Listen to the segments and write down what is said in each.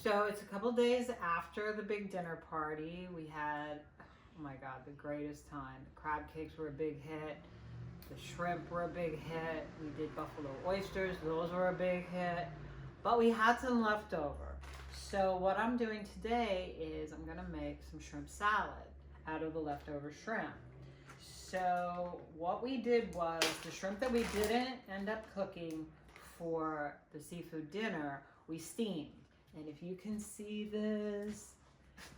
So it's a couple days after the big dinner party. We had, oh my God, the greatest time. The crab cakes were a big hit. The shrimp were a big hit. We did buffalo oysters. Those were a big hit. But we had some leftover. So what I'm doing today is I'm going to make some shrimp salad out of the leftover shrimp. So what we did was the shrimp that we didn't end up cooking for the seafood dinner, we steamed. And if you can see this,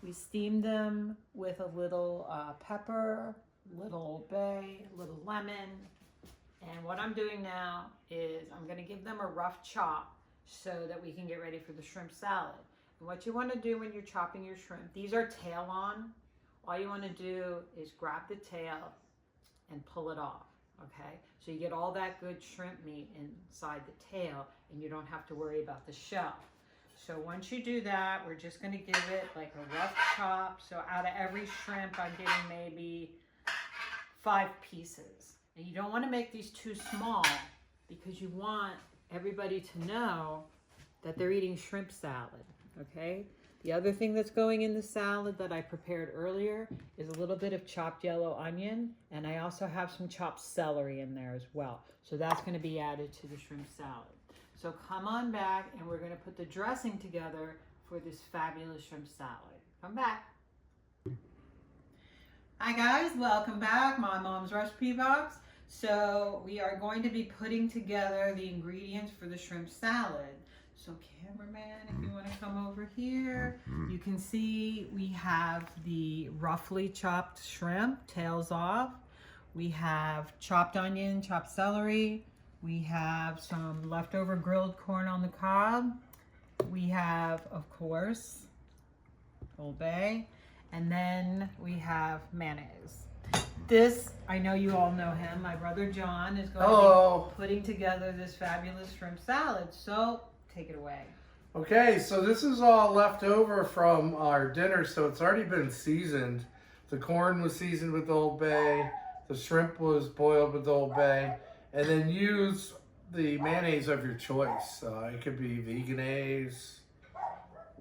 we steamed them with a little pepper, little Old Bay, little lemon. And what I'm doing now is I'm going to give them a rough chop so that we can get ready for the shrimp salad. And what you want to do when you're chopping your shrimp, these are tail on. All you want to do is grab the tail and pull it off, okay? So you get all that good shrimp meat inside the tail and you don't have to worry about the shell. So once you do that, we're just gonna give it like a rough chop. So out of every shrimp, I'm getting maybe 5 pieces. And you don't wanna make these too small because you want everybody to know that they're eating shrimp salad, okay? The other thing that's going in the salad that I prepared earlier is a little bit of chopped yellow onion, and I also have some chopped celery in there as well. So that's gonna be added to the shrimp salad. So come on back and we're gonna put the dressing together for this fabulous shrimp salad. Come back. Hi guys, welcome back. My mom's recipe box. So we are going to be putting together the ingredients for the shrimp salad. So cameraman, if you want to come over here, you can see we have the roughly chopped shrimp, tails off. We have chopped onion, chopped celery. We have some leftover grilled corn on the cob. We have, of course, Old Bay. And then we have mayonnaise. This, I know you all know him. My brother John is going to be putting together this fabulous shrimp salad. So take it away. Okay, so this is all left over from our dinner, so it's already been seasoned. The corn was seasoned with Old Bay, the shrimp was boiled with Old Bay, and then use the mayonnaise of your choice. It could be veganese,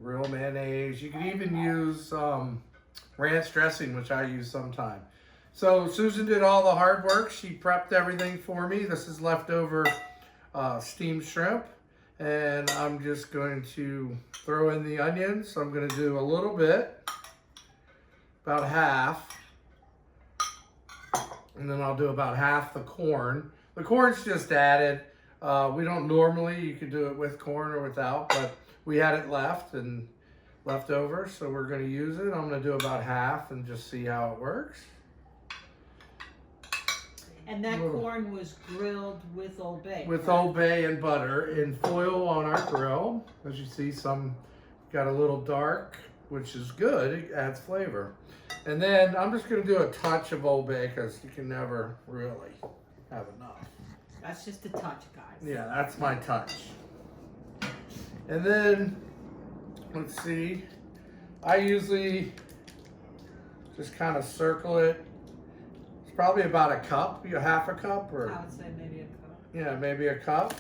real mayonnaise. You could even use ranch dressing, which I use sometimes. So Susan did all the hard work. She prepped everything for me. This is leftover steamed shrimp. And I'm just going to throw in the onions. So I'm going to do a little bit, about half. And then I'll do about half the corn. The corn's just added. We don't normally, you could do it with corn or without, but we had it left over, so we're going to use it. I'm going to do about half and just see how it works. And that corn was grilled with Old Bay. With Old Bay and butter in foil on our grill. As you see, some got a little dark, which is good. It adds flavor. And then I'm just going to do a touch of Old Bay because you can never really have enough. That's just a touch, guys. Yeah, that's my touch. And then, let's see. I usually just kind of circle it. Probably about a cup, half a cup, or I would say maybe a cup. Yeah, maybe a cup.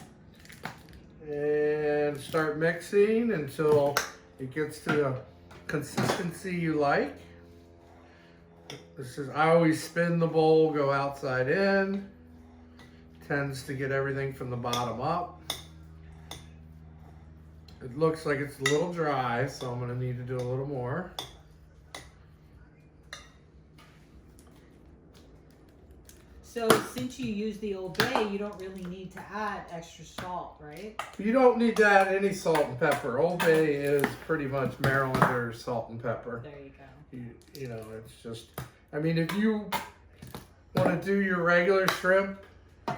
And start mixing until it gets to the consistency you like. I always spin the bowl, go outside in. Tends to get everything from the bottom up. It looks like it's a little dry, so I'm going to need to do a little more. So since you use the Old Bay, you don't really need to add extra salt, right? You don't need to add any salt and pepper. Old Bay is pretty much Marylander's salt and pepper. There you go. You know, it's just, I mean, if you want to do your regular shrimp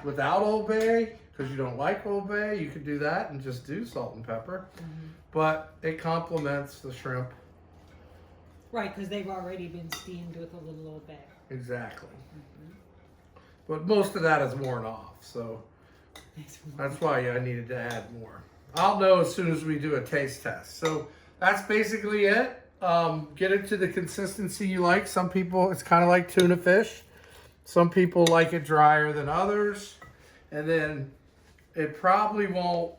without Old Bay, because you don't like Old Bay, you could do that and just do salt and pepper. But it complements the shrimp. Right, because they've already been steamed with a little Old Bay. Exactly. But most of that is worn off, so that's why I needed to add more. I'll know as soon as we do a taste test. So that's basically it. Get it to the consistency you like. Some people, it's kind of like tuna fish. Some people like it drier than others. And then it probably won't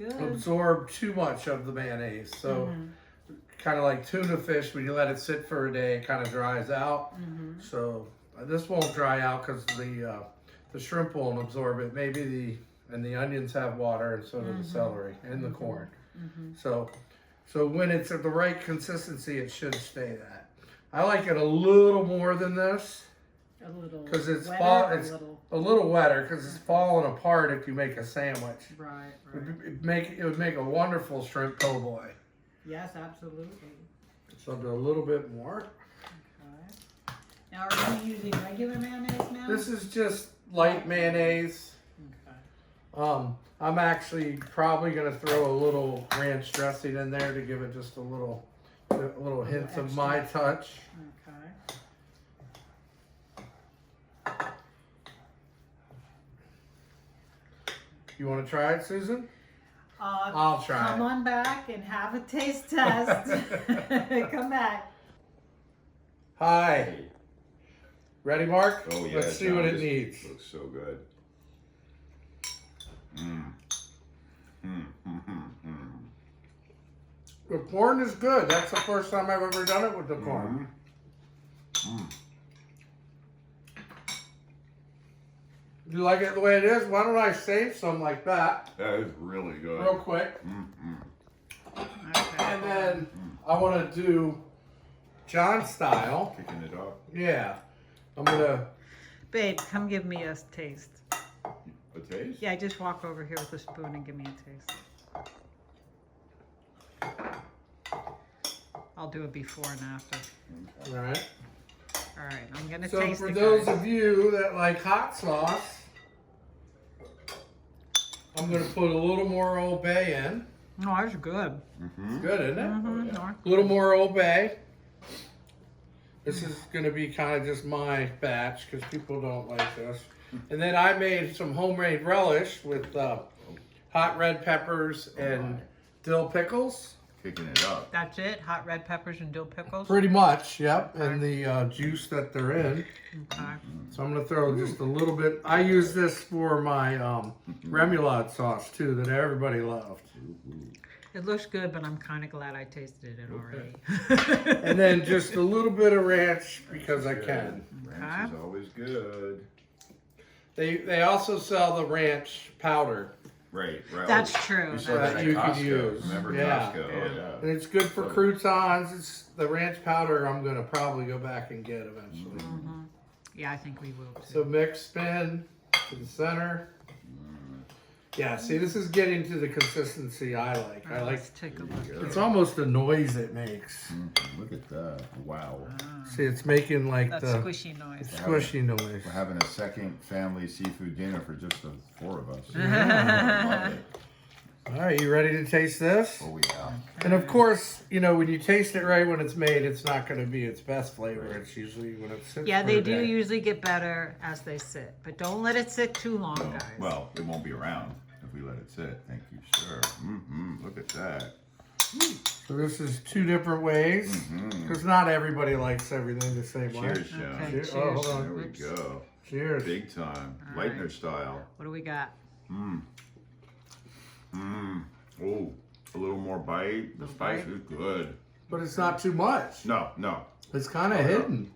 good. absorb too much of the mayonnaise. So kind of like tuna fish, when you let it sit for a day, it kind of dries out. So this won't dry out because the shrimp won't absorb it. Maybe the onions have water, and so do the celery and the corn. So when it's at the right consistency, it should stay that. I like it a little more than this. A little because it's wetter, a little wetter because it's falling apart if you make a sandwich. Right. It would make a wonderful shrimp po' boy. Yes, absolutely. So I'll do a little bit more. Okay. Now, are you using regular mayonnaise now? This is just light mayonnaise. Okay. I'm actually probably gonna throw a little ranch dressing in there to give it just a little hint of my touch. Okay. You want to try it, Susan? I'll try Come it. on back and have a taste test. Come back. Hi. Ready, Mark? Oh yeah. Let's see John, what it this needs. Looks so good. The corn is good. That's the first time I've ever done it with the corn. You like it the way it is? Why don't I save some like that That is really good. real quick? Okay. And then I want to do John style. Kicking it up. Yeah. I'm going to... Babe, come give me a taste. A taste? Yeah, just walk over here with a spoon and give me a taste. I'll do a before and after. All right. All right, I'm gonna So taste for it, those guys. of you that like hot sauce, I'm going to put a little more Old Bay in. Oh, that's good. It's good, isn't it? Mm-hmm. yeah. A little more Old Bay. This is going to be kind of just my batch because people don't like this. And then I made some homemade relish with hot red peppers and dill pickles. Kicking it up. That's it? Hot red peppers and dill pickles? Pretty much, yep. And the juice that they're in. Okay. So I'm going to throw just a little bit. I use this for my remoulade sauce too that everybody loved. It looks good, but I'm kind of glad I tasted it already. And then just a little bit of ranch because I can. Ranch is always good. They also sell the ranch powder. Right. That's true. We saw That that at you could Costco. use. Remember Yeah. Costco? Yeah. Oh, yeah. And it's good for croutons. It's the ranch powder I'm going to probably go back and get eventually. Yeah, I think we will too. So mix, spin to the center. Yeah, see, this is getting to the consistency I like. I like. Let's take a look. It's almost a noise it makes. Look at that. Wow. See, it's making like That the squishy noise. squishy noise. We're having a second family seafood dinner for just the 4 of us. Love it. All right, you ready to taste this? Oh yeah. And of course, you know, when you taste it right when it's made, it's not going to be its best flavor. It's usually when it sits. Yeah, for they a do day. usually get better as they sit, but don't let it sit too long, No, guys. well, it won't be around if we let it sit. Thank you, sir. Look at that. So this is 2 different ways because not everybody likes everything the same way. Cheers, John. Okay, Cheers. cheers. Oh, hold on. There we Oops. go. Cheers. Big time. All Lightner right. style. What do we got? Oh, a little more bite. The spice is good. But it's not too much. No. It's kind of Oh, no. hidden.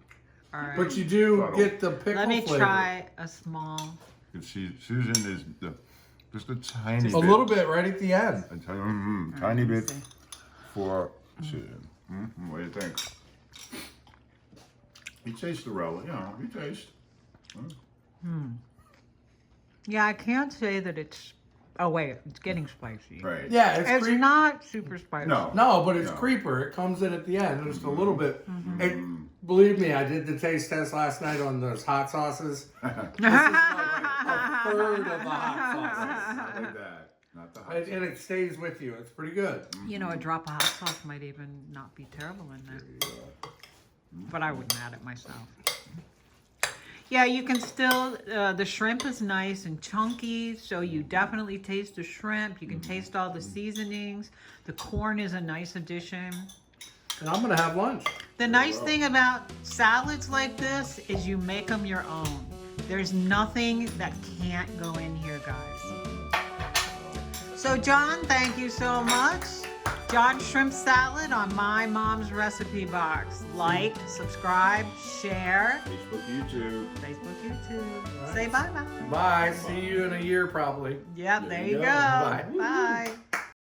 All right. But you do Subtle. get the pickle Let me flavor. try a small. Susan is just a tiny A bit. little bit right at the end. Tiny let me bit see. for Susan. What do you think? You taste the relish. You taste. Yeah, I can't say that it's. Oh wait, it's getting spicy. Right. Yeah, it's It's not super spicy. No. No, but it's No. creeper. It comes in at the end, just a little bit. And believe me, I did the taste test last night on those hot sauces. This is like a third of the hot sauces. Not like that. Not the hot. And it stays with you. It's pretty good. You know, a drop of hot sauce might even not be terrible in there. But I wouldn't add it myself. Yeah, you can still, the shrimp is nice and chunky, so you definitely taste the shrimp. You can taste all the seasonings. The corn is a nice addition. And I'm going to have lunch. The nice thing about salads like this is you make them your own. There's nothing that can't go in here, guys. So John, thank you so much. John shrimp salad on my mom's recipe box. Like, subscribe, share. Facebook, YouTube. Facebook, YouTube. Right. Say bye-bye. Bye. See you in a year probably. Yep, there you go. Bye. Bye.